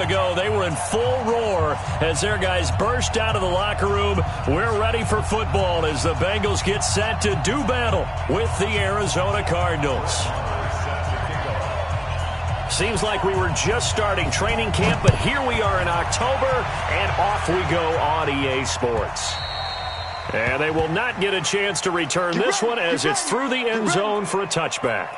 Ago, they were in full roar as their guys burst out of the locker room. We're ready for football as the Bengals get set to do battle with the Arizona Cardinals. Seems like we were just starting training camp, but here we are in October, and off we go on EA Sports. And they will not get a chance to return this one as it's through the end zone for a touchback.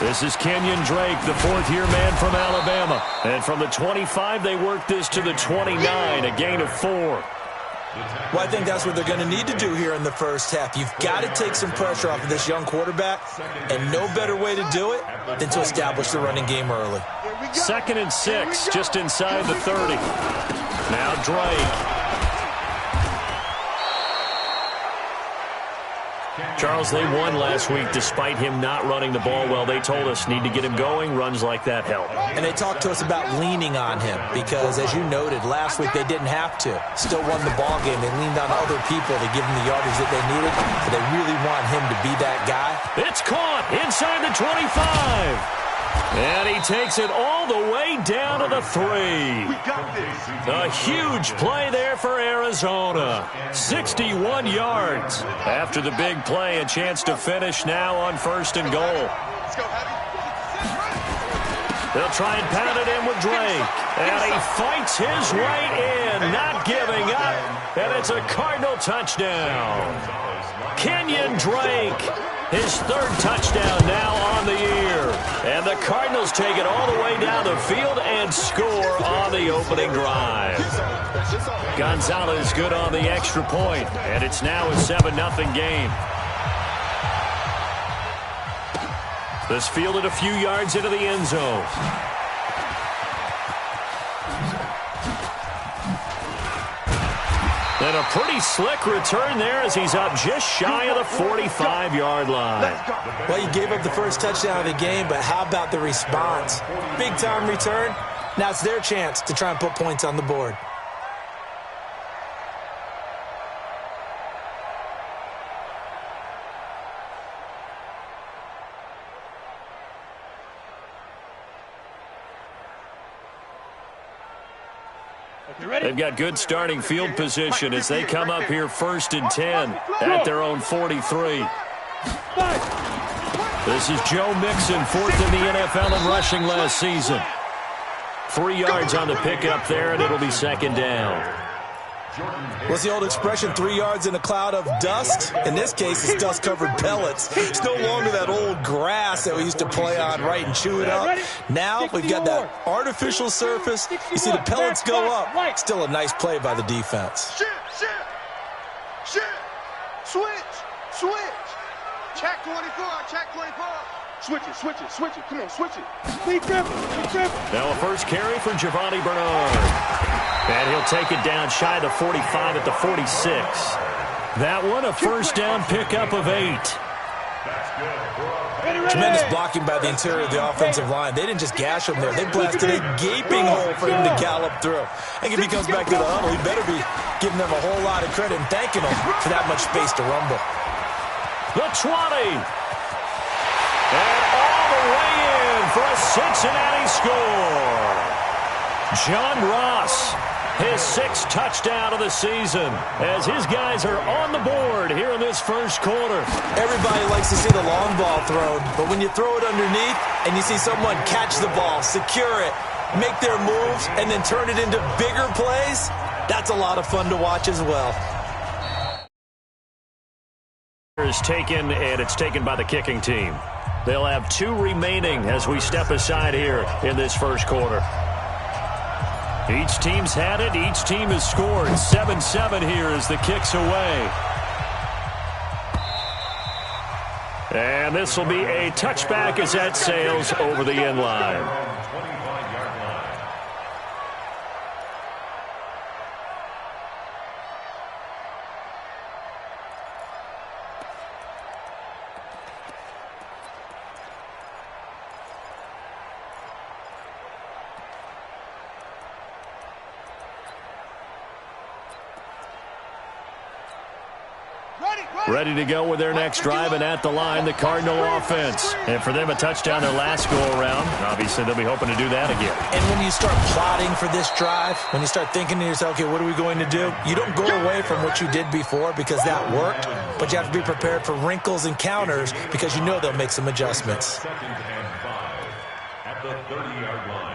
This is Kenyon Drake, the fourth-year man from Alabama. And from the 25, they work this to the 29, a gain of 4. Well, I think that's what they're going to need to do here in the first half. You've got to take some pressure off of this young quarterback, and no better way to do it than to establish the running game early. 2nd and 6, just inside the 30. Now Drake. Charles, they won last week despite him not running the ball well. They told us need to get him going. Runs like that help. And they talked to us about leaning on him because, as you noted, last week they didn't have to. Still won the ball game. They leaned on other people to give them the yardage that they needed, but they really want him to be that guy. It's caught inside the 25. And he takes it all the way down to the 3. A huge play there for Arizona. 61 yards. After the big play, a chance to finish now on 1st and goal. They'll try and pound it in with Drake. And he fights his way in, not giving up. And it's a Cardinal touchdown. Kenyon Drake, his 3rd touchdown now on the year. And the Cardinals take it all the way down the field and score on the opening drive. Gonzalez good on the extra point, and it's now a 7-0 game. This fielded a few yards into the end zone. And a pretty slick return there as he's up just shy of the 45-yard line. Well, you gave up the first touchdown of the game, but how about the response? Big-time return. Now it's their chance to try and put points on the board. They've got good starting field position as they come up here 1st and 10 at their own 43. This is Joe Mixon, 4th in the NFL in rushing last season. 3 yards on the pickup there, and it'll be 2nd down. What's the old expression, 3 yards in a cloud of dust? In this case, it's dust-covered pellets. It's no longer that old grass that we used to play on, right, and chew it up. Now we've got that artificial surface. You see the pellets go up. Still a nice play by the defense. Switch. Check 24, check 24. Switch it. Come on, switch it. Be tripping. Now a first carry for Giovanni Bernard. And he'll take it down shy of the 45 at the 46. That one, a first down pickup of 8. Tremendous blocking by the interior of the offensive line. They didn't just gash him there. They blasted a gaping hole for him to gallop through. I think if he comes back to the huddle, he better be giving them a whole lot of credit and thanking them for that much space to rumble. The 20. And all the way in for a Cincinnati score. John Ross, his 6th touchdown of the season as his guys are on the board here in this first quarter. Everybody likes to see the long ball thrown, but when you throw it underneath and you see someone catch the ball, secure it, make their moves, and then turn it into bigger plays, that's a lot of fun to watch as well. Is taken, and it's taken by the kicking team. They'll have 2 remaining as we step aside here in this first quarter. Each team's had it. Each team has scored. 7-7 here as the kick's away. And this will be a touchback as that sails over the end line. Ready to go with their next drive, and at the line, the Cardinal offense. And for them, a touchdown their last go-around. Obviously, they'll be hoping to do that again. And when you start plotting for this drive, when you start thinking to yourself, okay, what are we going to do? You don't go away from what you did before because that worked, but you have to be prepared for wrinkles and counters because you know they'll make some adjustments. Second and 5 at the 30-yard line.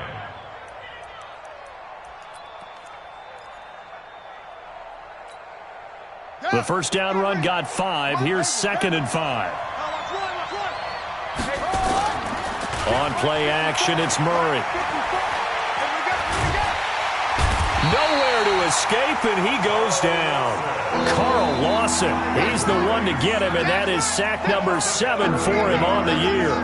The first down run got 5. Here's 2nd and 5. On play action, it's Murray. Nowhere to escape, and he goes down. Carl Lawson, he's the one to get him, and that is sack number 7 for him on the year.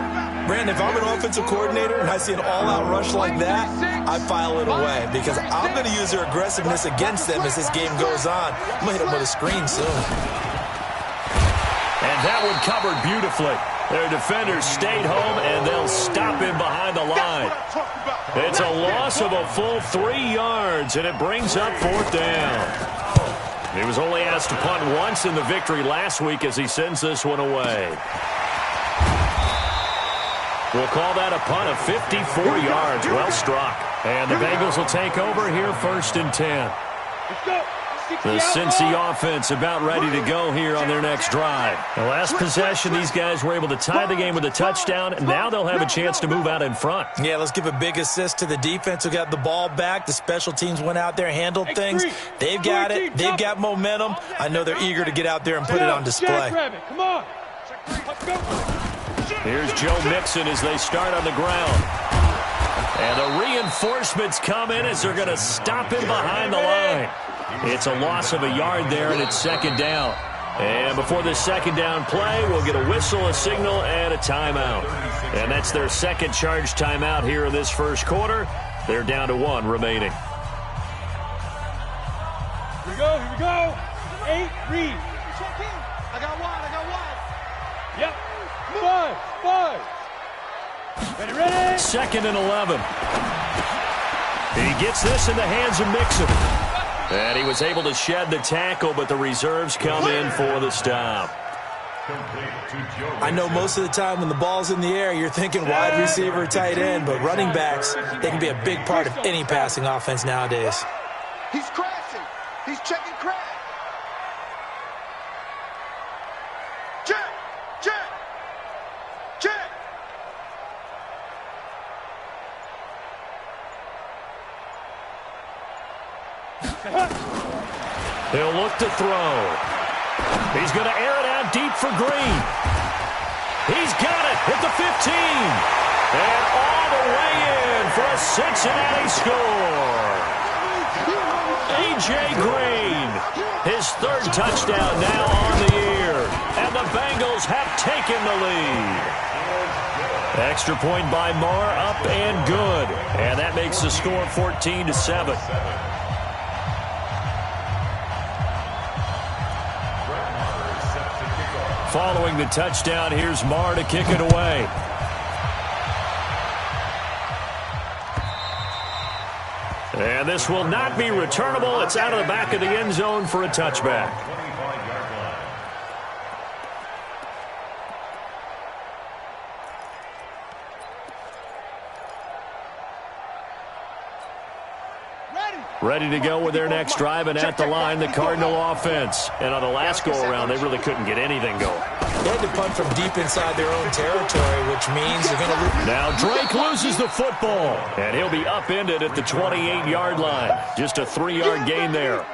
Brandon, if I'm an offensive coordinator and I see an all-out rush like that, I file it away because I'm going to use their aggressiveness against them as this game goes on. I'm going to hit them with a screen soon. And that one covered beautifully. Their defenders stayed home, and they'll stop him behind the line. It's a loss of a full 3 yards, and it brings up 4th down. He was only asked to punt once in the victory last week as he sends this one away. We'll call that a punt of 54 yards. Well struck. And the Bengals will take over here 1st and 10. The Cincy offense about ready to go here on their next drive. The last possession, these guys were able to tie the game with a touchdown, and now they'll have a chance to move out in front. Yeah, let's give a big assist to the defense who got the ball back. The special teams went out there, handled things. They've got it. They've got momentum. I know they're eager to get out there and put it on display. Come on. Here's Joe Mixon as they start on the ground. And the reinforcements come in as they're going to stop him behind the line. It's a loss of a yard there, and it's 2nd down. And before this 2nd down play, we'll get a whistle, a signal, and a timeout. And that's their 2nd charge timeout here in this 1st quarter. They're down to 1 remaining. Here we go, here we go. 8, read. Check in. I got wide. Yep. 5. Ready? 2nd and 11. He gets this in the hands of Mixon. And he was able to shed the tackle, but the reserves come in for the stop. I know most of the time when the ball's in the air, you're thinking wide receiver, tight end, but running backs, they can be a big part of any passing offense nowadays. He's crashing. He's checking crash. Check. He'll look to throw. He's going to air it out deep for Green. He's got it at the 15. And all the way in for a Cincinnati score. A.J. Green, his 3rd touchdown now on the year. And the Bengals have taken the lead. Extra point by Marr, up and good. And that makes the score 14-7. Following the touchdown, here's Marr to kick it away. And this will not be returnable. It's out of the back of the end zone for a touchback. Ready to go with their next drive, and at the line, the Cardinal offense. And on the last go-around, they really couldn't get anything going. They had to punt from deep inside their own territory, which means they're going to lose. Now Drake loses the football, and he'll be upended at the 28-yard line. Just a 3-yard gain there.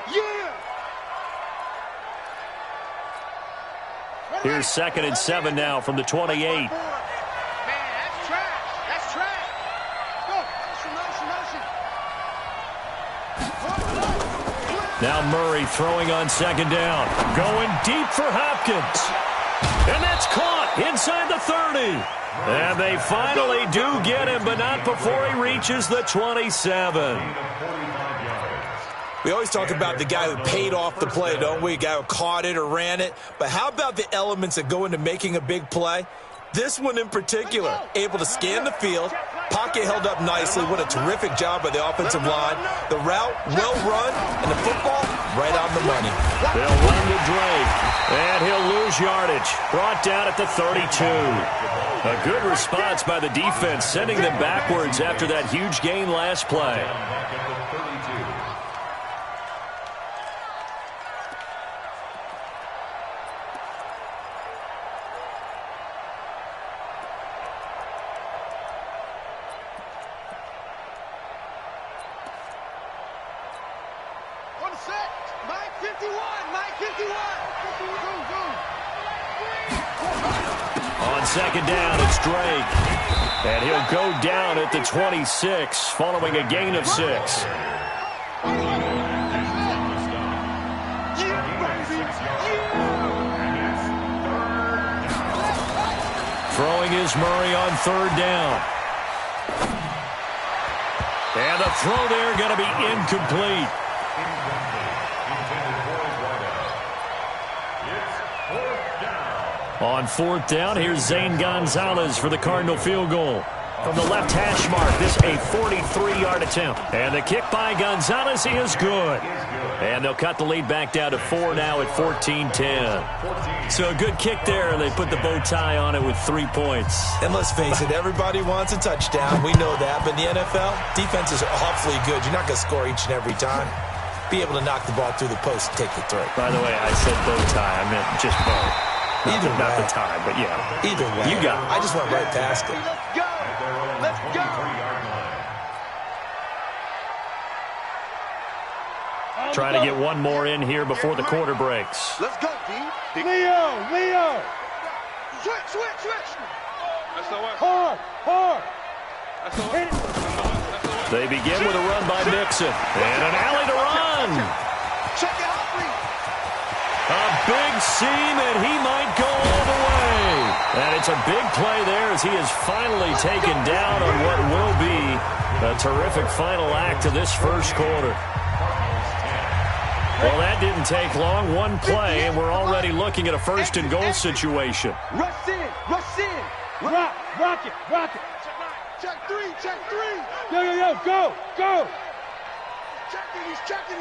Here's 2nd and 7 now from the 28. Now Murray throwing on 2nd down. Going deep for Hopkins. And that's caught inside the 30. And they finally do get him, but not before he reaches the 27. We always talk about the guy who paid off the play, don't we? A guy who caught it or ran it. But how about the elements that go into making a big play? This one in particular, able to scan the field, pocket held up nicely. What a terrific job by the offensive line. The route, well run, and the football, right on the money. They'll run to Drake. And he'll lose yardage. Brought down at the 32. A good response by the defense, sending them backwards after that huge gain last play. On second down, it's Drake. And he'll go down at the 26, following a gain of 6. Throwing is Murray on third down. And the throw there going to be incomplete. On fourth down, here's Zane Gonzalez for the Cardinal field goal. From the left hash mark, this a 43-yard attempt. And the kick by Gonzalez is good. And they'll cut the lead back down to 4 now at 14-10. So a good kick there, and they put the bow tie on it with 3 points. And let's face it, everybody wants a touchdown. We know that. But in the NFL, defenses are awfully good. You're not going to score each and every time. Be able to knock the ball through the post and take the throw. By the way, I said bow tie. I meant just bow. Not the tie, but yeah. Either way. You got it. I just went right past it. Let's go. Let's go. Trying to get one more in here before the quarter breaks. Let's go, D. Leo. Switch. Hard. They begin with a run by Mixon. And an alley to run. Check it out. A big seam, and he might go all the way. And it's a big play there as he is finally taken down on what will be a terrific final act of this first quarter. Well, that didn't take long. One play, and we're already looking at a first and goal situation. Rush in. Rock it. Check three. Yo, go. He's checking.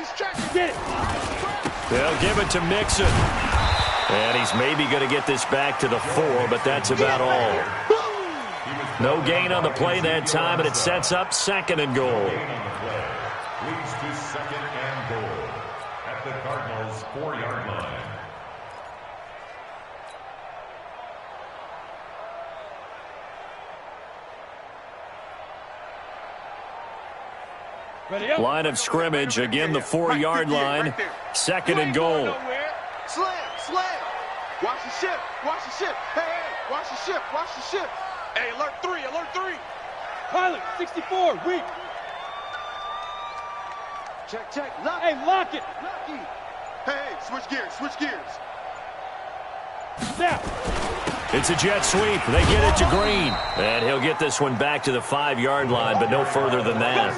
Get it. They'll give it to Mixon. And he's maybe going to get this back to the 4, but that's about all. No gain on the play that time, and it sets up second and goal. Leads to second and goal at the Cardinals' 4-yard line. Line of scrimmage, again the 4-yard line. Second and goal. Slam. Watch the ship. Hey, watch the ship. Hey, alert 3. Pilot, 64, weak. Check. Lock it. Hey, switch gears. Now. It's a jet sweep. They get it to Green. And he'll get this one back to the 5-yard line, but no further than that.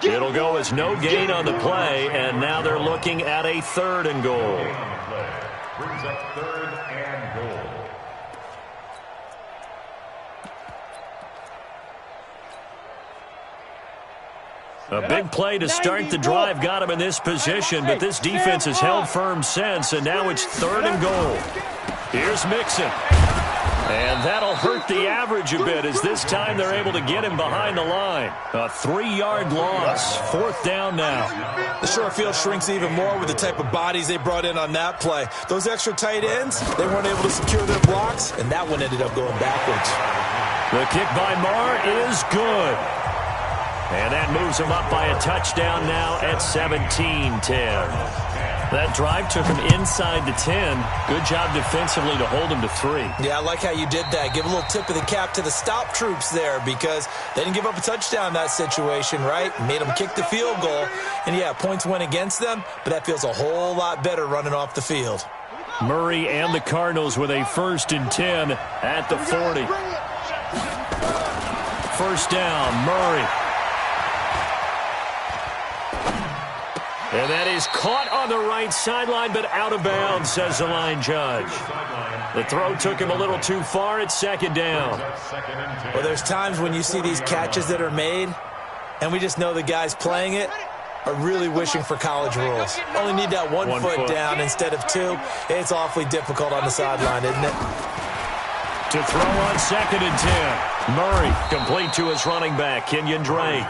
It'll go as no gain on the play, and now they're looking at a third and goal. Brings up third and goal. A big play to start the drive got him in this position, but this defense has held firm since, and now it's third and goal. Here's Mixon. And that'll hurt the average a bit as this time they're able to get him behind the line. A 3-yard loss. Fourth down now. The short field shrinks even more with the type of bodies they brought in on that play. Those extra tight ends, they weren't able to secure their blocks, and that one ended up going backwards. The kick by Marr is good. And that moves him up by a touchdown now at 17-10. That drive took him inside the 10. Good job defensively to hold him to 3. Yeah, I like how you did that. Give a little tip of the cap to the stop troops there because they didn't give up a touchdown in that situation, right? Made them kick the field goal. And, yeah, points went against them, but that feels a whole lot better running off the field. Murray and the Cardinals with a 1st and 10 at the 40. First down, Murray. And that is caught on the right sideline, but out of bounds, says the line judge. The throw took him a little too far at second down. Well, there's times when you see these catches that are made, and we just know the guy's playing it, are really wishing for college rules. Only need that one foot down instead of two. It's awfully difficult on the sideline, isn't it? To throw on 2nd and 10. Murray complete to his running back, Kenyon Drake.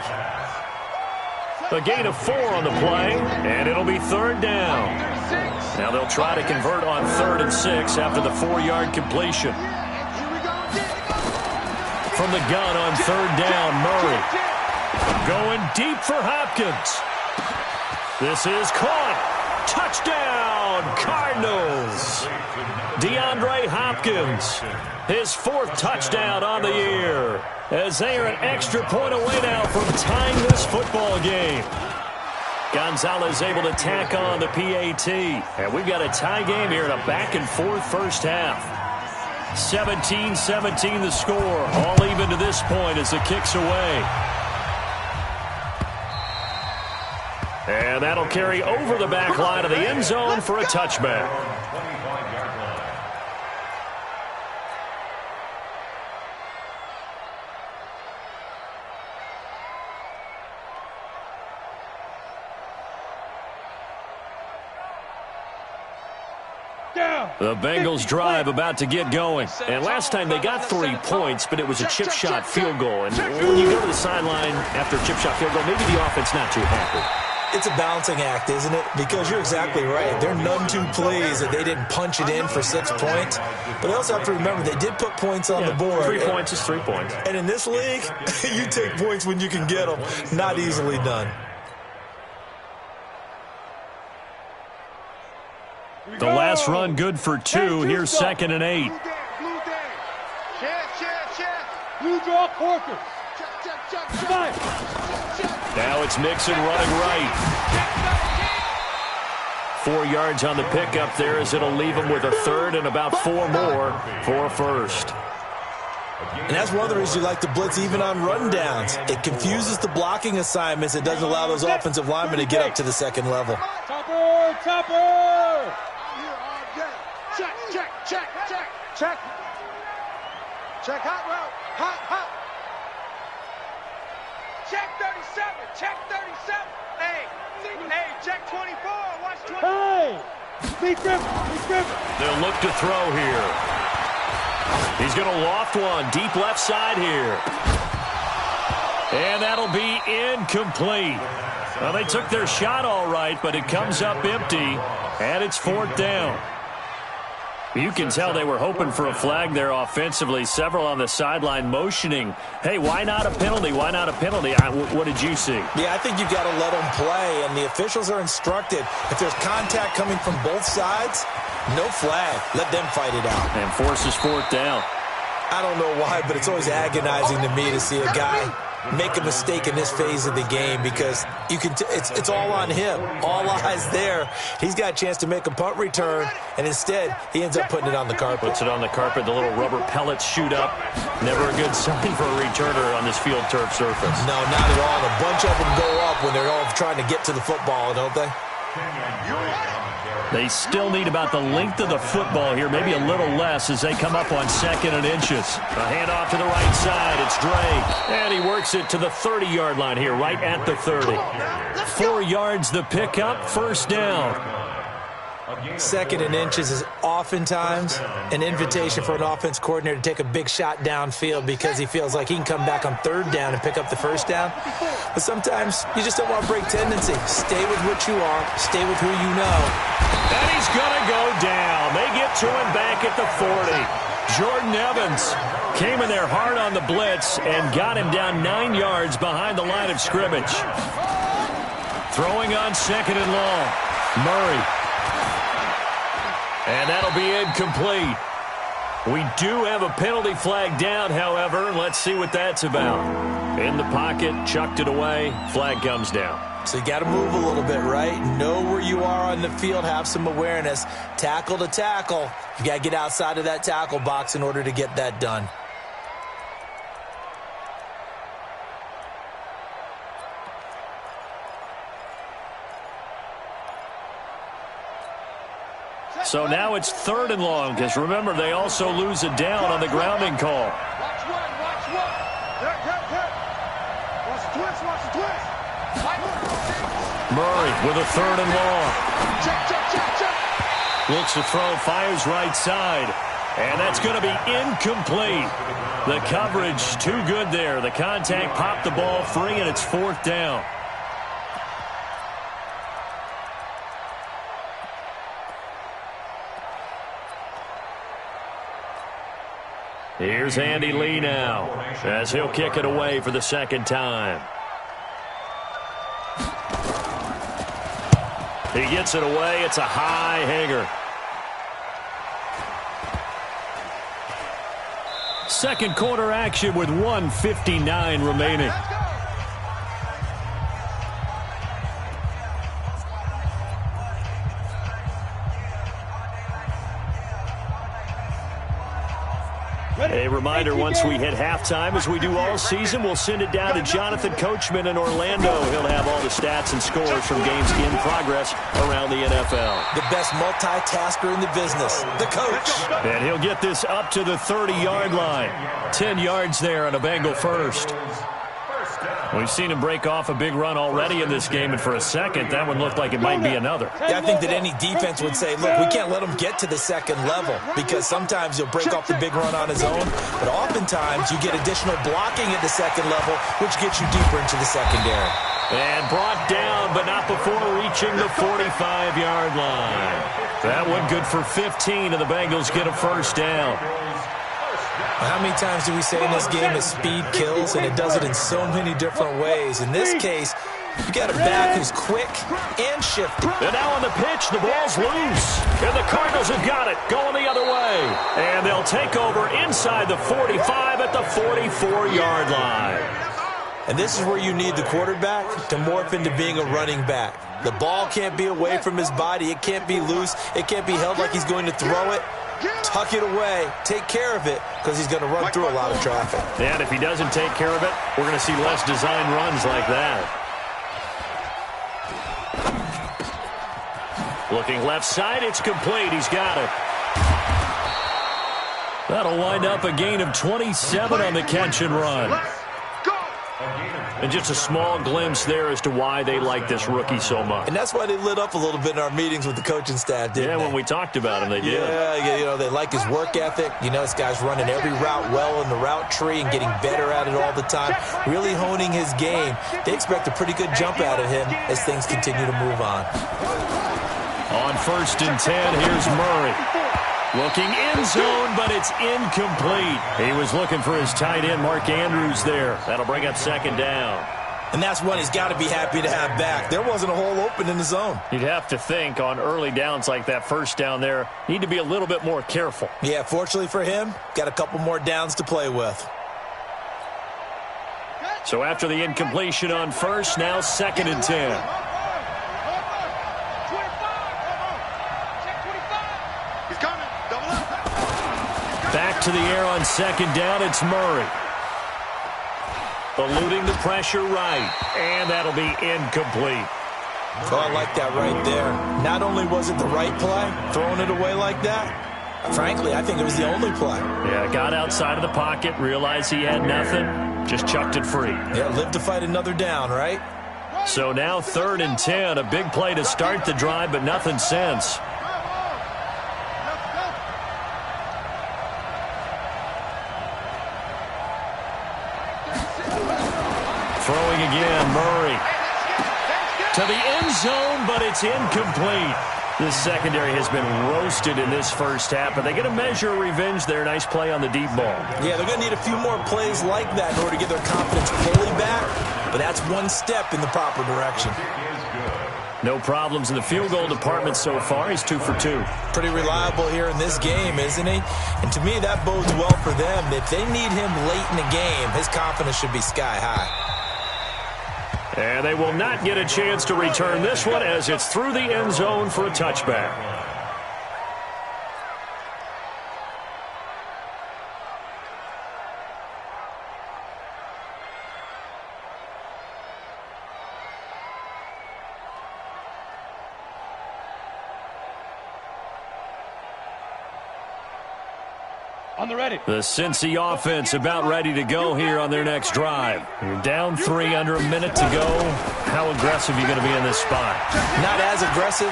A gain of 4 on the play, and it'll be 3rd down. Now they'll try to convert on 3rd and 6 after the 4-yard completion. From the gun on 3rd down, Murray. Going deep for Hopkins. This is caught. Touchdown, Cardinals. DeAndre Hopkins, his 4th touchdown on the year, as they are an extra point away now from tying this football game. Gonzalez able to tack on the PAT, and we've got a tie game here in a back-and-forth first half. 17-17 the score, all even to this point as the kick's away. And that'll carry over the back line of the end zone for a touchback. The Bengals drive about to get going. And last time they got 3 points, but it was a chip shot field goal. And when you go to the sideline after a chip shot field goal, maybe the offense not too happy. It's a balancing act, isn't it? Because you're exactly right. They're none too pleased that they didn't punch it in for 6 points. But they also have to remember they did put points on the board. 3 points is 3 points. And in this league, you take points when you can get them. Not easily done. The last run good for 2. Here's 2nd and 8. Blue draw quarter. Now it's Mixon running right. 4 yards on the pickup there as it'll leave him with a 3rd and about 4 more for a 1st. And that's one of the reasons you like to blitz even on rundowns. It confuses the blocking assignments. It doesn't allow those offensive linemen to get up to the 2nd level. Topper, topper. Check. Check hot route. Hot. Check 37. Check 37. Hey, check 24. Watch 24. Hey, Lee Griffin. They'll look to throw here. He's going to loft one deep left side here. And that'll be incomplete. Well, they took their shot all right, but it comes up empty, and it's 4th down. You can tell they were hoping for a flag there offensively. Several on the sideline motioning, hey, why not a penalty? Why not a penalty? What did you see? Yeah, I think you got to let them play, and the officials are instructed. If there's contact coming from both sides, no flag. Let them fight it out. And forces 4th down. I don't know why, but it's always agonizing to me to see a guy make a mistake in this phase of the game because you can. It's all on him. All eyes there. He's got a chance to make a punt return, and instead he ends up putting it on the carpet. Puts it on the carpet. The little rubber pellets shoot up. Never a good sign for a returner on this field turf surface. No, not at all. And a bunch of them go up when they're all trying to get to the football, don't they? They still need about the length of the football here, maybe a little less as they come up on 2nd and inches. A handoff to the right side. It's Drake. And he works it to the 30-yard line here, right at the 30. 4 yards the pickup, 1st down. 2nd and inches is oftentimes an invitation for an offense coordinator to take a big shot downfield because he feels like he can come back on 3rd down and pick up the 1st down. But sometimes you just don't want to break tendency. Stay with what you are. Stay with who you know. And he's going to go down. They get to him back at the 40. Jordan Evans came in there hard on the blitz and got him down 9 yards behind the line of scrimmage. Throwing on 2nd and long. Murray. And that'll be incomplete. We do have a penalty flag down, however, and let's see what that's about. In the pocket, chucked it away, flag comes down. So you got to move a little bit, right? Know where you are on the field, have some awareness. Tackle to tackle. You got to get outside of that tackle box in order to get that done. So now it's 3rd and long, because remember, they also lose it down on the grounding call. Watch one. Watch the twist. Murray with a 3rd and long. Looks to throw, fires right side. And that's going to be incomplete. The coverage too good there. The contact popped the ball free, and it's 4th down. Here's Andy Lee now, as he'll kick it away for the 2nd time. He gets it away. It's a high hanger. 2nd quarter action with 1:59 remaining. A reminder, once we hit halftime, as we do all season, we'll send it down to Jonathan Coachman in Orlando. He'll have all the stats and scores from games in progress around the NFL. The best multitasker in the business, the coach. And he'll get this up to the 30-yard line. 10 yards there on a Bengal first. We've seen him break off a big run already in this game, and for a second, that one looked like it might be another. Yeah, I think that any defense would say, look, we can't let him get to the 2nd level, because sometimes he'll break off the big run on his own, but oftentimes you get additional blocking at the 2nd level, which gets you deeper into the secondary. And brought down, but not before reaching the 45-yard line. That one good for 15, and the Bengals get a 1st down. How many times do we say in this game that speed kills, and it does it in so many different ways? In this case, you got a back who's quick and shifty. And now on the pitch, the ball's loose. And the Cardinals have got it, going the other way. And they'll take over inside the 45 at the 44-yard line. And this is where you need the quarterback to morph into being a running back. The ball can't be away from his body. It can't be loose. It can't be held like he's going to throw it. Tuck it away. Take care of it, because he's going to run through a lot of traffic. And if he doesn't take care of it, we're going to see less design runs like that. Looking left side, it's complete. He's got it. That'll wind up a gain of 27 on the catch and run. And just a small glimpse there as to why they like this rookie so much. And that's why they lit up a little bit in our meetings with the coaching staff, didn't they? When we talked about him, they did. Yeah, you know, they like his work ethic. You know, this guy's running every route well in the route tree and getting better at it all the time, really honing his game. They expect a pretty good jump out of him as things continue to move on. On 1st and 10, here's Murray. Looking in zone, but it's incomplete. He was looking for his tight end, Mark Andrews, there. That'll bring up 2nd down. And that's one he's got to be happy to have back. There wasn't a hole open in the zone. You'd have to think on early downs like that 1st down there, need to be a little bit more careful. Yeah, fortunately for him, got a couple more downs to play with. So after the incompletion on 1st, now 2nd and 10. Back to the air on 2nd down, it's Murray. Eluding the pressure right, and that'll be incomplete. Oh, I like that right there. Not only was it the right play, throwing it away like that, frankly, I think it was the only play. Yeah, got outside of the pocket, realized he had nothing, just chucked it free. Yeah, live to fight another down, right? So now 3rd and 10, a big play to start the drive, but nothing since. Throwing again, Murray. To the end zone, but it's incomplete. This secondary has been roasted in this 1st half, but they get a measure of revenge there. Nice play on the deep ball. Yeah, they're going to need a few more plays like that in order to get their confidence fully back, but that's one step in the proper direction. No problems in the field goal department so far. He's 2 for 2. Pretty reliable here in this game, isn't he? And to me, that bodes well for them. If they need him late in the game, his confidence should be sky high. And they will not get a chance to return this one as it's through the end zone for a touchback. On the ready. The Cincy offense about ready to go here on their next drive. You're down 3, under a minute to go. How aggressive are you going to be in this spot? Not as aggressive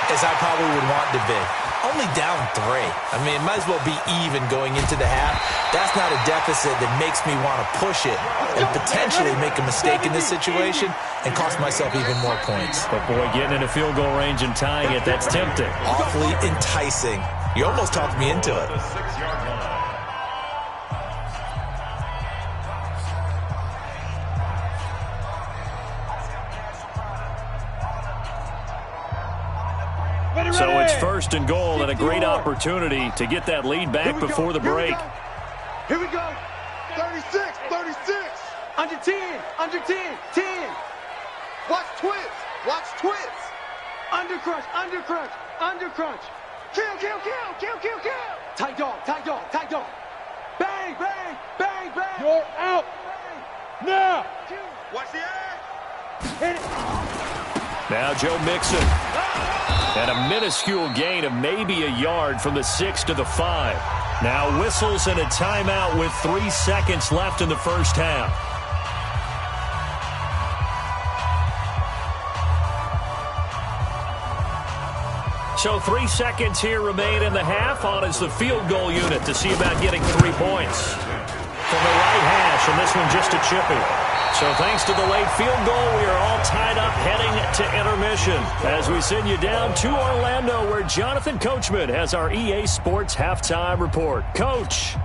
as I probably would want to be. Only down 3. I mean, it might as well be even going into the half. That's not a deficit that makes me want to push it and potentially make a mistake in this situation and cost myself even more points. But, boy, getting in a field goal range and tying it, that's tempting. Awfully enticing. You almost talked me into it. So it's 1st and goal and a great opportunity to get that lead back before the break. Here we go. 36, 36. Under 10, under 10, 10. Watch twist, watch twist. Under crunch, under crunch, under crunch. Kill, kill, kill, kill, kill, kill. Tight dog, tight dog, tight dog. Bang, bang, bang, bang. You're out. Bang. Now. Watch the ass. Hit it. Now Joe Mixon. And a minuscule gain of maybe a yard from the 6 to the 5. Now whistles and a timeout with 3 seconds left in the first half. So 3 seconds here remain in the half. On is the field goal unit to see about getting 3 points. From the right hash, and this one just a chippy. So thanks to the late field goal, we are all tied up heading to intermission as we send you down to Orlando where Jonathan Coachman has our EA Sports Halftime Report. Coach.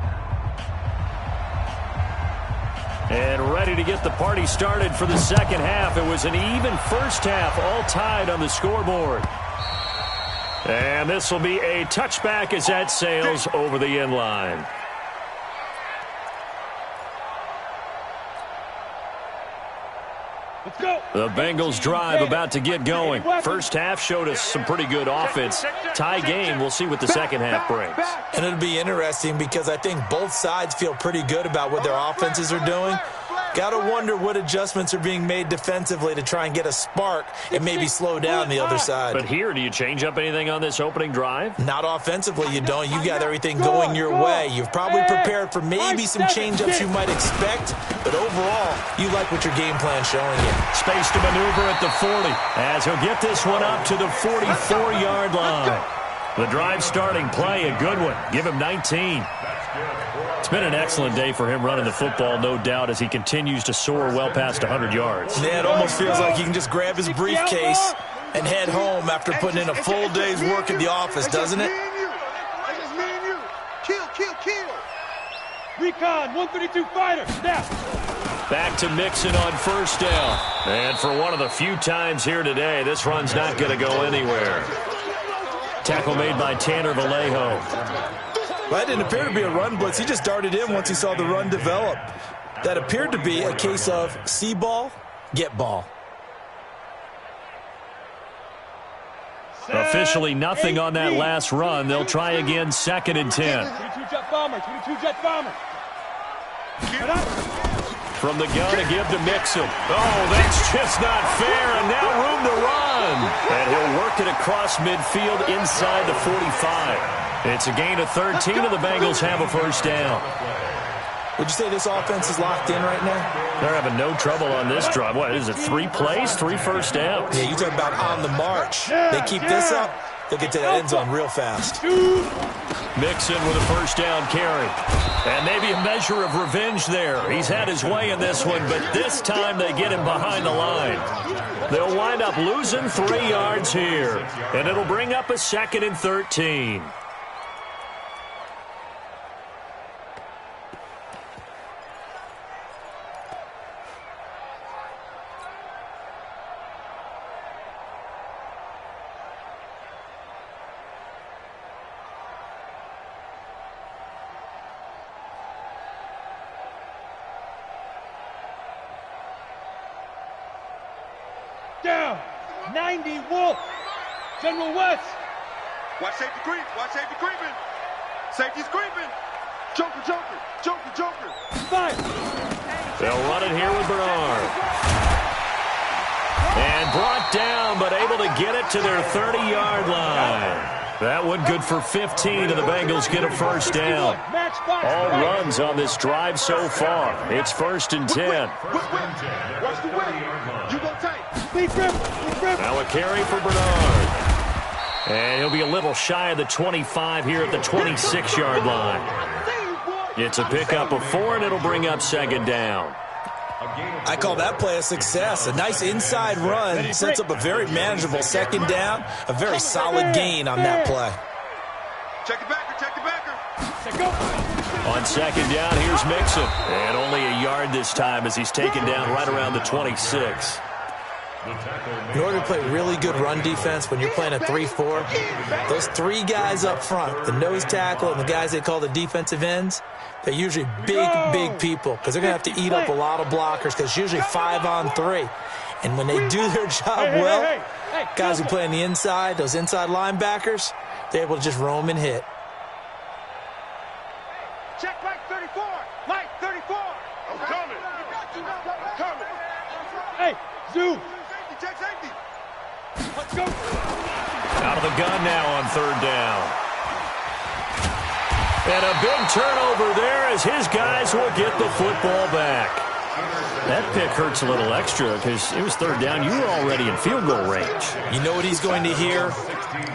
And ready to get the party started for the second half. It was an even first half, all tied on the scoreboard. And this will be a touchback as that sails over the end line. Let's go. The Bengals drive about to get going. First half showed us some pretty good offense. Tie game, we'll see what the second half brings. And it'll be interesting because I think both sides feel pretty good about what their offenses are doing. Got to wonder what adjustments are being made defensively to try and get a spark and maybe slow down the other side. But here, do you change up anything on this opening drive? Not offensively, you don't. You got everything going your way. You've probably prepared for maybe some change-ups you might expect, but overall, you like what your game plan's showing you. Space to maneuver at the 40 as he'll get this one up to the 44-yard line. The drive starting play, a good one. Give him 19. It's been an excellent day for him running the football, no doubt, as he continues to soar well past 100 yards. Yeah, it almost feels like he can just grab his briefcase and head home after putting in a full day's work at the office, doesn't it? Kill, kill, kill. Recon, 132 fighter, snap. Back to Mixon on first down. And for one of the few times here today, this run's not going to go anywhere. Tackle made by Tanner Vallejo. Well, that didn't appear to be a run blitz. He just darted in once he saw the run develop. That appeared to be a case of see ball, get ball. Officially nothing on that last run. They'll try again, 2nd and 10. 22 jet bomber, 22 jet bomber. From the gun to give to Mixon. Oh, that's just not fair, and now room to run. And he'll work it across midfield inside the 45. It's a gain of 13, and the Bengals have a first down. Would you say this offense is locked in right now? They're having no trouble on this drive. What is it, 3 plays, 3 first downs? Yeah, you talk about on the march. They keep this up, they'll get to that end zone real fast. Mixon with a first down carry. And maybe a measure of revenge there. He's had his way in this one, but this time they get him behind the line. They'll wind up losing 3 yards here, and it'll bring up a 2nd and 13. Down. 90 Wolf. General West. Watch safety creep. Watch safety creeping. Safety's creeping. Joker, Joker. Joker, Joker. Fire. They'll run it here with Bernard. And brought down, but able to get it to their 30-yard line. That one good for 15, and the Bengals get a first down. All runs on this drive so far. It's 1st and 10. Watch the way. You go tight. Now a carry for Bernard. And he'll be a little shy of the 25 here at the 26-yard line. It's a pickup of 4, and it'll bring up 2nd down. I call that play a success. A nice inside run sets up a very manageable 2nd down. A very solid gain on that play. Check the backer, check the backer. On 2nd down, here's Mixon. And only a yard this time as he's taken down right around the 26. In order to play really good run defense when you're playing a 3-4, those 3 guys up front, the nose tackle and the guys they call the defensive ends, they're usually big people because they're going to have to eat up a lot of blockers because it's usually 5-on-3. And when they do their job well, guys who play on the inside, those inside linebackers, they're able to just roam and hit. Check Mike 34. Mike 34. I'm coming. I'm coming. Hey, Zoo. Check safety. Let's go. Out of the gun now on 3rd down. And a big turnover there as his guys will get the football back. That pick hurts a little extra because it was 3rd down. You were already in field goal range. You know what he's going to hear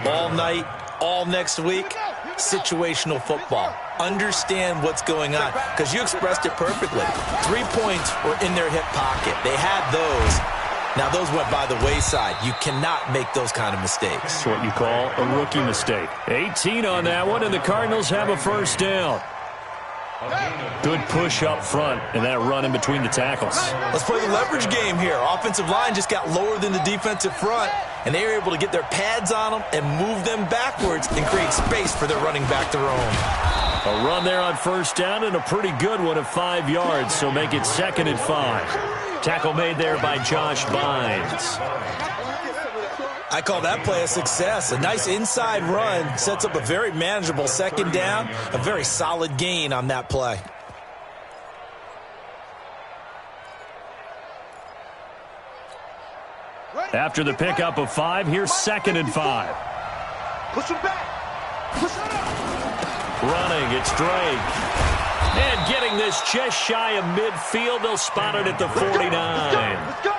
all night, all next week? Situational football. Understand what's going on because you expressed it perfectly. 3 points were in their hip pocket. They had those. Now, those went by the wayside. You cannot make those kind of mistakes. That's what you call a rookie mistake. 18 on that one, and the Cardinals have a 1st down. Good push up front, and that run in between the tackles. Let's play the leverage game here. Offensive line just got lower than the defensive front, and they were able to get their pads on them and move them backwards and create space for their running back to roam. A run there on 1st down, and a pretty good one of 5 yards, so make it 2nd and 5. Tackle made there by Josh Bynes. I call that play a success. A nice inside run sets up a very manageable 2nd down. A very solid gain on that play. After the pickup of 5, here's 2nd and 5. Push him back. Push him up. Running, it's Drake. And getting this just shy of midfield, they'll spot it at the 49.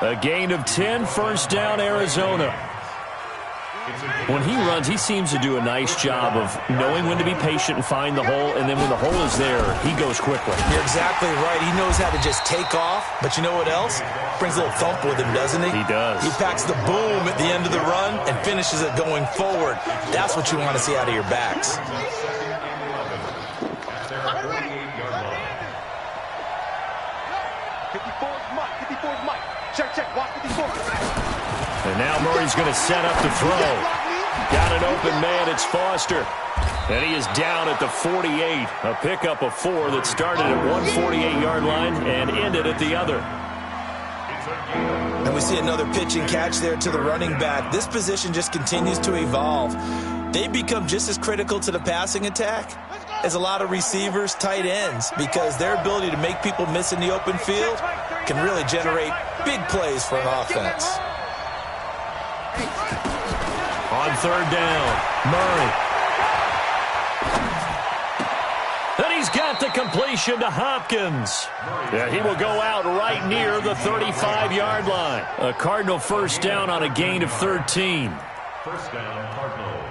A gain of 10, 1st down, Arizona. When he runs, he seems to do a nice job of knowing when to be patient and find the hole, and then when the hole is there, he goes quickly. You're exactly right. He knows how to just take off, but you know what else? Brings a little thump with him, doesn't he? He does. He packs the boom at the end of the run and finishes it going forward. That's what you want to see out of your backs. Check, watch 54. And now Murray's going to set up to throw. Got an open man, it's Foster. And he is down at the 48. A pickup of 4 that started at one 48-yard line and ended at the other. And we see another pitch and catch there to the running back. This position just continues to evolve. They become just as critical to the passing attack as a lot of receivers, tight ends, because their ability to make people miss in the open field can really generate big plays for an offense. On 3rd down, Murray. And he's got the completion to Hopkins. Yeah, he will go out right near the 35-yard line. A Cardinal 1st down on a gain of 13. 1st down, Cardinals.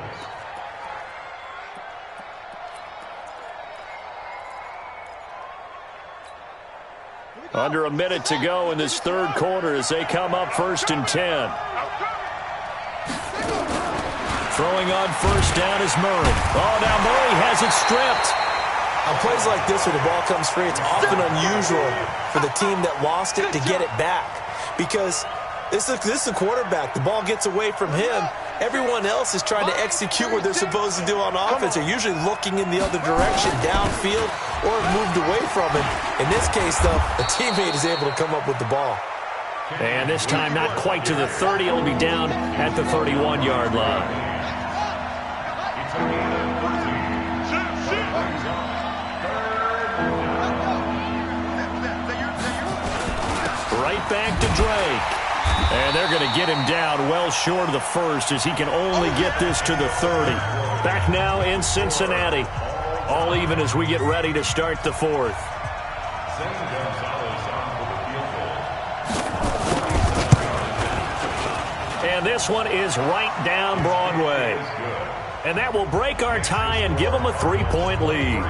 Under a minute to go in this 3rd quarter as they come up 1st and 10. Throwing on 1st down is Murray. Oh, now Murray has it stripped. On plays like this where the ball comes free, it's often unusual for the team that lost it to get it back. Because this is a quarterback. The ball gets away from him. Everyone else is trying to execute what they're supposed to do on offense. They're usually looking in the other direction, downfield, or moved away from him. In this case, though, the teammate is able to come up with the ball. And this time not quite to the 30. It'll be down at the 31-yard line. Right back to Drake. And they're going to get him down well short of the first as he can only get this to the 30. Back now in Cincinnati. All even as we get ready to start the fourth. And this one is right down Broadway. And that will break our tie and give them a 3-point lead.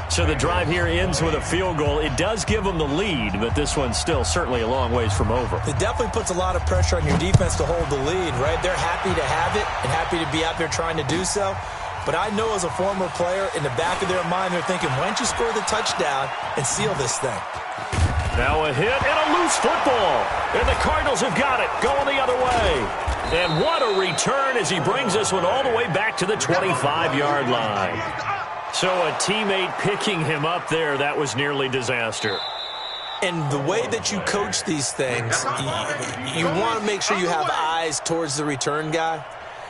So the drive here ends with a field goal. It does give them the lead, but this one's still certainly a long ways from over. It definitely puts a lot of pressure on your defense to hold the lead, right? They're happy to have it and happy to be out there trying to do so. But I know as a former player, in the back of their mind, they're thinking, why don't you score the touchdown and seal this thing? Now a hit and a loose football. And the Cardinals have got it, going the other way. And what a return as he brings this one all the way back to the 25-yard line. So a teammate picking him up there, that was nearly disaster. And the way that you coach these things, you want to make sure you have eyes towards the return guy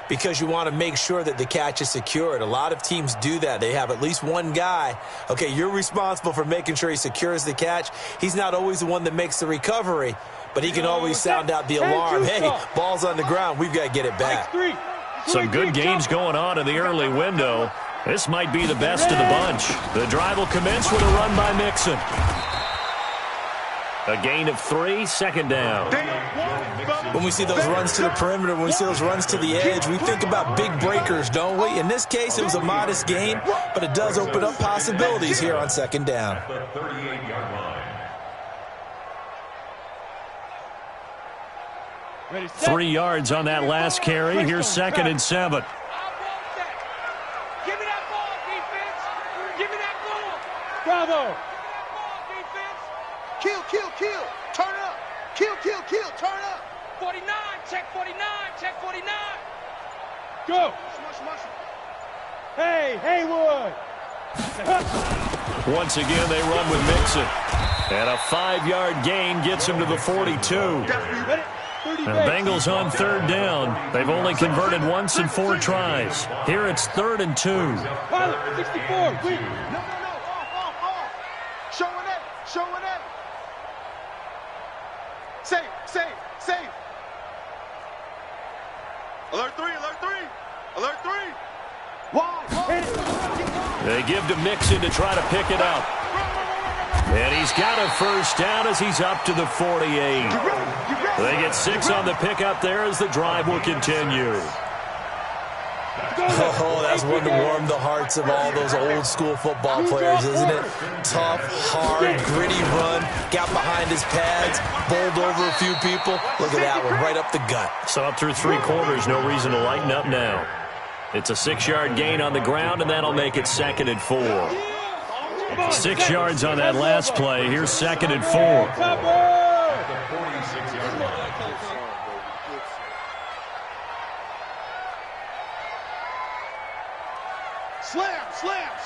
because you want to make sure that the catch is secured. A lot of teams do that. They have at least one guy. Okay, you're responsible for making sure he secures the catch. He's not always the one that makes the recovery, but he can always sound out the alarm. Hey, ball's on the ground. We've got to get it back. Some good games going on in the early window. This might be the best of the bunch. The drive will commence with a run by Mixon. A gain of 3, second down. When we see those runs to the perimeter, when we see those runs to the edge, we think about big breakers, don't we? In this case, it was a modest gain, but it does open up possibilities here on second down. 3 yards on that last carry. Here's 2nd and 7. Give me that ball, defense. Give me that ball. Bravo. Kill, kill, kill. Turn up. Kill, kill, kill. Turn up. 49. Check 49. Check 49. Go. Hey, Haywood. Once again, they run with Mixon. And a 5-yard gain gets him to the 42. And the Bengals on 3rd down. They've only converted once in 4 tries. Here it's 3rd and 2. Pilot, 64. Wait. No. Off. Showing it. Safe. Alert 3. Wide. They give to Mixon to try to pick it up. And he's got a first down as he's up to the 48. They get 6 on the pickup there as the drive will continue. Oh, that's one to warm the hearts of all those old school football players, isn't it? Tough, hard, gritty run, got behind his pads, bowled over a few people. Look at that one, right up the gut. So up through 3 quarters, no reason to lighten up now. It's a 6-yard gain on the ground, and that'll make it 2nd and 4. 6 yards on that last play. Here's 2nd and 4.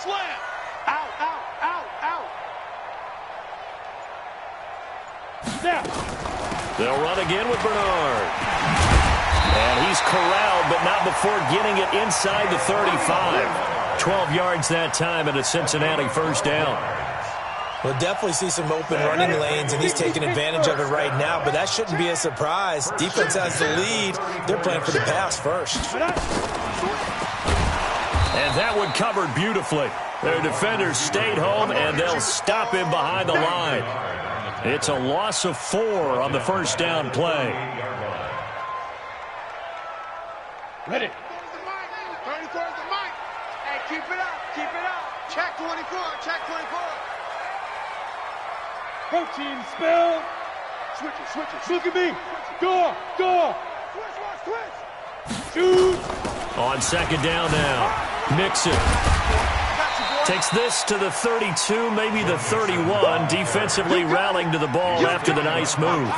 Slam. Out. Snap. They'll run again with Bernard. And he's corralled, but not before getting it inside the 35. 12 yards that time and a Cincinnati first down. We'll definitely see some open running lanes, and he's taking advantage of it right now, but that shouldn't be a surprise. Defense has the lead. They're playing for the pass first. And that one covered beautifully. Their defenders stayed home, and they'll stop him behind the line. It's a loss of 4 on the first down play. Ready. 34 is the mic. Hey, keep it up. Check 24. Protein spill. Switch it. Look at me. Go. Switch. Shoot. On second down now. Mixon takes this to the 32, maybe the 31. Defensively rallying to the ball after the nice move.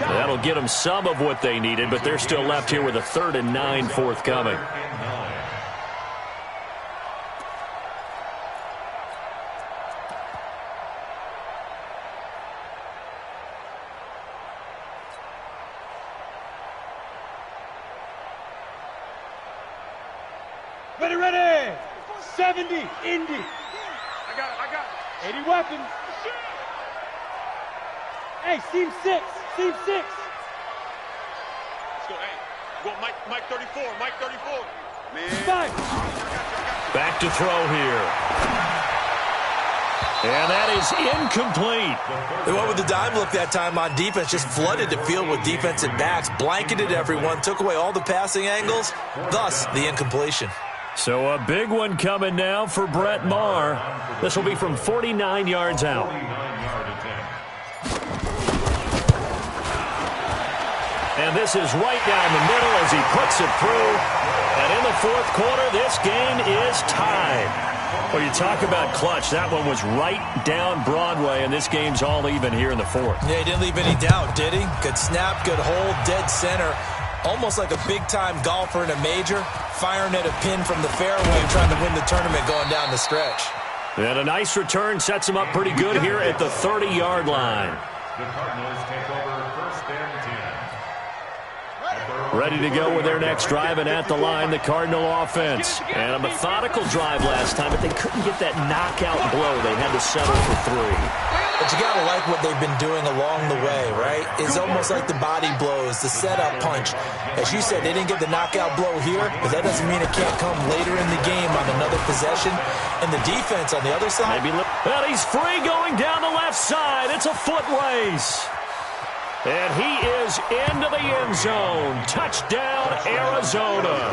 That'll get them some of what they needed, but they're still left here with a 3rd and 9 forthcoming. Ready. 70, Indy. I got it. 80 weapons. Hey, seam 6. go. Hey, go Mike 34. Mike 34. Man. Back to throw here. And that is incomplete. They went with the dime look that time on defense, just flooded the field with defensive backs, blanketed everyone, took away all the passing angles, thus the incompletion. So a big one coming now for Brett Maher. This will be from 49 yards out. And this is right down the middle as he puts it through. And in the fourth quarter, this game is tied. Well, you talk about clutch. That one was right down Broadway, and this game's all even here in the fourth. Yeah, he didn't leave any doubt, did he? Good snap, good hold, dead center. Almost like a big-time golfer in a major, firing at a pin from the fairway, trying to win the tournament going down the stretch. And a nice return sets him up pretty good here at the 30-yard line. The Cardinals take over first and 10. Ready to go with their next drive, and at the line, the Cardinal offense. And a methodical drive last time, but they couldn't get that knockout blow. They had to settle for 3. But you got to like what they've been doing along the way, right? It's almost like the body blows, the setup punch. As you said, they didn't get the knockout blow here, but that doesn't mean it can't come later in the game on another possession. And the defense on the other side. And he's free going down the left side. It's a foot race. And he is into the end zone. Touchdown, Arizona.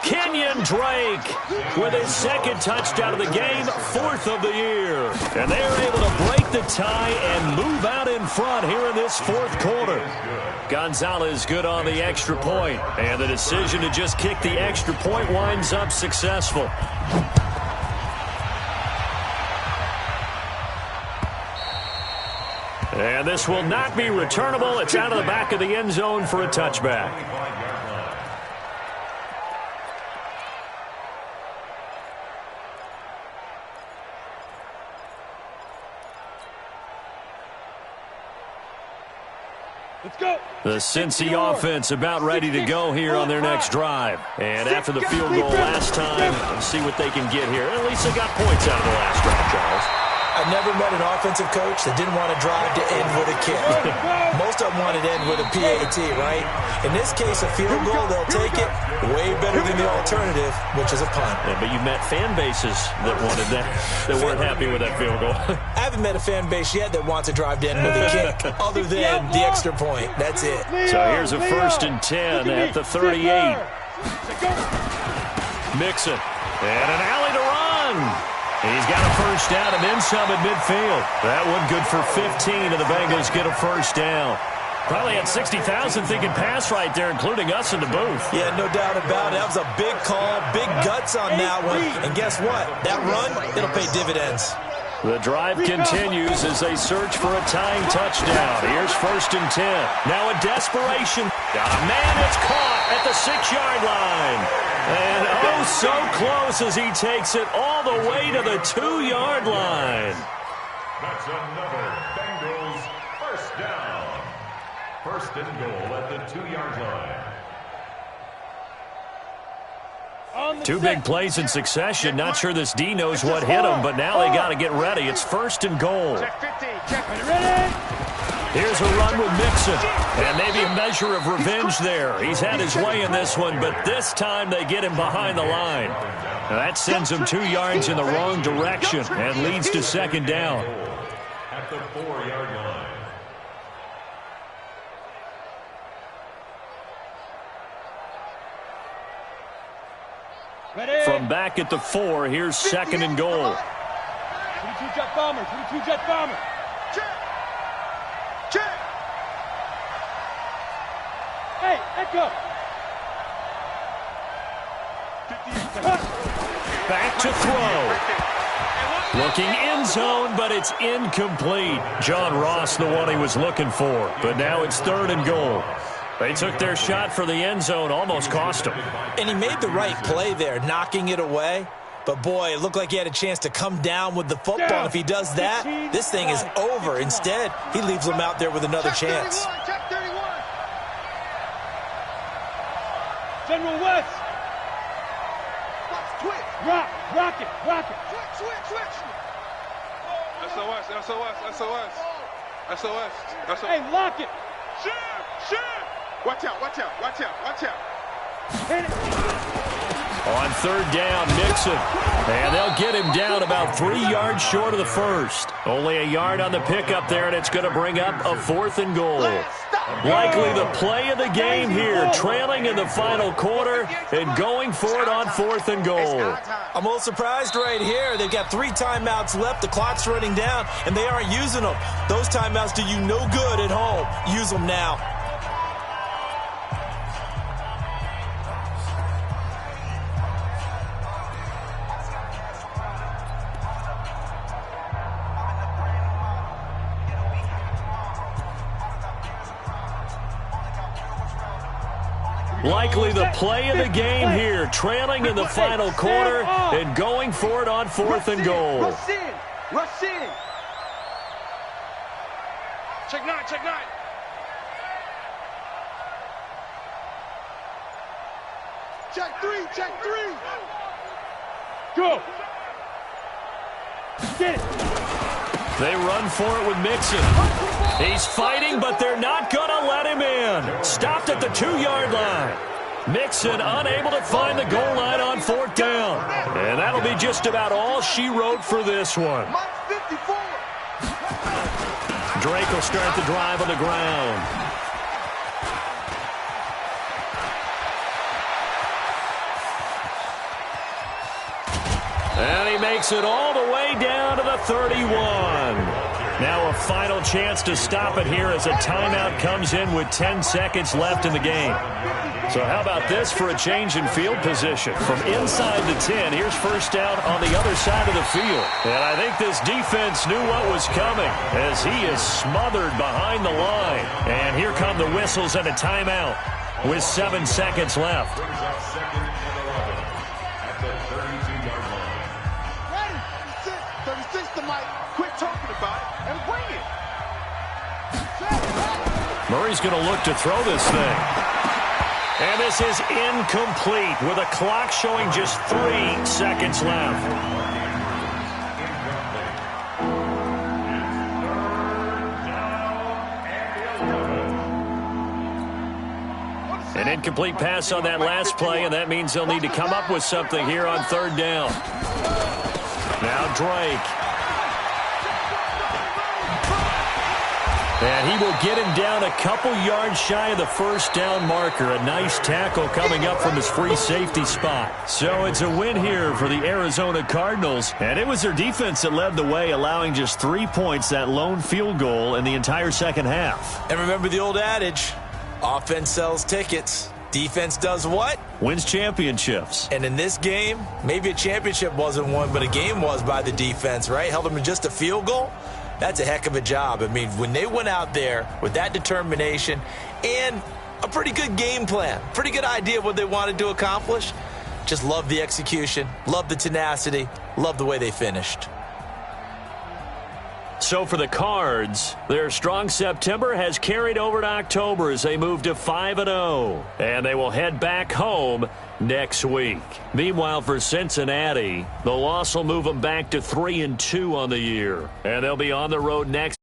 Kenyon Drake with his second touchdown of the game, 4th of the year. And they're able to break the tie and move out in front here in this fourth quarter. Gonzalez good on the extra point. And the decision to just kick the extra point winds up successful. And this will not be returnable. It's out of the back of the end zone for a touchback. Let's go. The Cincy offense about ready to go here on their next drive. And after the field goal last time, let's see what they can get here. At least they got points out of the last drive, Charles. I've never met an offensive coach that didn't want to drive to end with a kick. Most of them wanted to end with a PAT, right? In this case, a field goal, they'll take it way better than the alternative, which is a punt. Yeah, but you met fan bases that wanted that, that weren't happy with that field goal. I haven't met a fan base yet that wants to drive to end with a kick other than the extra point. That's it. So here's a 1st and 10 at the 38. Mixon. And an alley to run. He's got a first down and then some at midfield. That one good for 15, and the Bengals get a first down. Probably had 60,000 thinking pass right there, including us in the booth. Yeah, no doubt about it. That was a big call, big guts on that one. And guess what? That run, it'll pay dividends. The drive continues as they search for a tying touchdown. Here's 1st and 10. Now a desperation. Got a man that's caught at the 6-yard line. And oh, so close as he takes it all the way to the 2-yard line. That's another Bengals first down. 1st and goal at the 2-yard line. 2 big plays in succession. Not sure this D knows what hit him, but now they got to get ready. It's 1st and goal. Check 50. Check ready. Here's a run with Mixon, and maybe a measure of revenge there. He's had his way in this one, but this time they get him behind the line. Now that sends him 2 yards in the wrong direction and leads to 2nd down. At the 4-yard line. From back at the 4, here's 2nd and goal. 22 jet bomber. 22 jet bomber. Check. Check. Hey, echo. Back to throw. Looking end zone, but it's incomplete. John Ross, the one he was looking for. But now it's 3rd and goal. They took their shot for the end zone, almost cost him. And he made the right play there, knocking it away. But, boy, it looked like he had a chance to come down with the football. If he does that, this thing is over. Instead, he leaves him out there with another chance. Check 31. General West. Twitch. Rocket. Switch. SOS. Hey, lock it. Shoot. Watch out, watch out, watch out, watch out. On third down, Mixon. And they'll get him down about 3 yards short of the first. Only a yard on the pickup there, and it's going to bring up a 4th and goal. Likely the play of the game here, trailing in the final quarter and going for it on 4th and goal. I'm a little surprised right here. They've got 3 timeouts left. The clock's running down, and they aren't using them. Those timeouts do you no good at home. Use them now. Likely the play of the game here, trailing in the final quarter and going for it on 4th and goal. Rush in, rush in. Check 9, check 9. Check 3, check 3. Go. Get it. They run for it with Mixon. He's fighting, but they're not going to let him in. Stopped at the 2-yard line. Mixon unable to find the goal line on 4th down. And that'll be just about all she wrote for this one. Drake will start the drive on the ground. And he makes it all the way down to the 31. Now a final chance to stop it here as a timeout comes in with 10 seconds left in the game. So how about this for a change in field position? From inside the 10, here's first down on the other side of the field. And I think this defense knew what was coming as he is smothered behind the line. And here come the whistles and a timeout with 7 seconds left. Murray's going to look to throw this thing. And this is incomplete with a clock showing just 3 seconds left. An incomplete pass on that last play, and that means they'll need to come up with something here on 3rd down. Now Drake. And he will get him down a couple yards shy of the first down marker. A nice tackle coming up from his free safety spot. So it's a win here for the Arizona Cardinals. And it was their defense that led the way, allowing just 3 points, that lone field goal in the entire second half. And remember the old adage, offense sells tickets. Defense does what? Wins championships. And in this game, maybe a championship wasn't won, but a game was by the defense, right? Held them in just a field goal. That's a heck of a job. I mean, when they went out there with that determination and a pretty good game plan, pretty good idea of what they wanted to accomplish, just love the execution, love the tenacity, love the way they finished. So for the Cards, their strong September has carried over to October as they move to 5-0. And they will head back home next week. Meanwhile, for Cincinnati, the loss will move them back to 3-2 on the year. And they'll be on the road next.